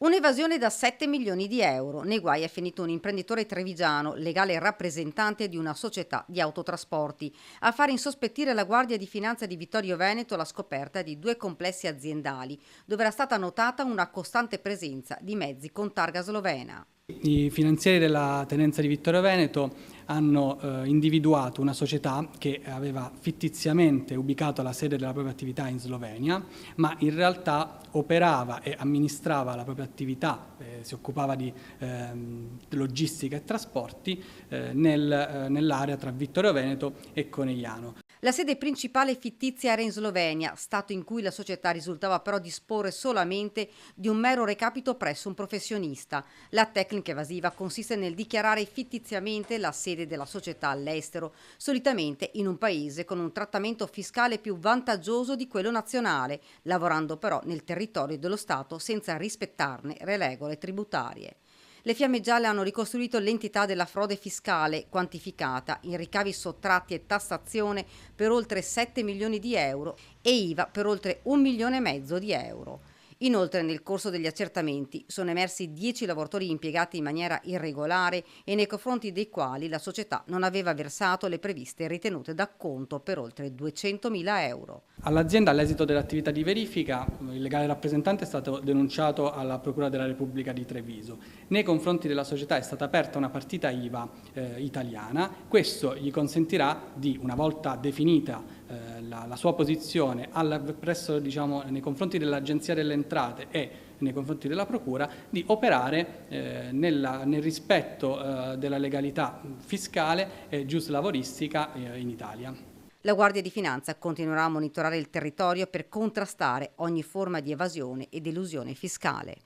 Un'evasione da 7 milioni di euro. Nei guai è finito un imprenditore trevigiano, legale rappresentante di una società di autotrasporti. A fare insospettire la Guardia di Finanza di Vittorio Veneto la scoperta di due complessi aziendali, dove era stata notata una costante presenza di mezzi con targa slovena. I finanzieri della tenenza di Vittorio Veneto hanno individuato una società che aveva fittiziamente ubicato la sede della propria attività in Slovenia, ma in realtà operava e amministrava la propria attività, si occupava di logistica e trasporti nell'area tra Vittorio Veneto e Conegliano. La sede principale fittizia era in Slovenia, stato in cui la società risultava però disporre solamente di un mero recapito presso un professionista. La tecnica evasiva consiste nel dichiarare fittiziamente la sede della società all'estero, solitamente in un paese con un trattamento fiscale più vantaggioso di quello nazionale, lavorando però nel territorio dello Stato senza rispettarne le regole tributarie. Le Fiamme Gialle hanno ricostruito l'entità della frode fiscale, quantificata in ricavi sottratti e tassazione per oltre 7 milioni di euro e IVA per oltre 1,5 milioni di euro. Inoltre, nel corso degli accertamenti sono emersi 10 lavoratori impiegati in maniera irregolare e nei confronti dei quali la società non aveva versato le previste ritenute d'acconto per oltre 200.000 euro. All'azienda, all'esito dell'attività di verifica, il legale rappresentante è stato denunciato alla Procura della Repubblica di Treviso. Nei confronti della società è stata aperta una partita IVA italiana. Questo gli consentirà di, una volta definita la sua posizione nei confronti dell'Agenzia delle Entrate e nei confronti della Procura, di operare nel rispetto della legalità fiscale e giuslavoristica in Italia. La Guardia di Finanza continuerà a monitorare il territorio per contrastare ogni forma di evasione ed elusione fiscale.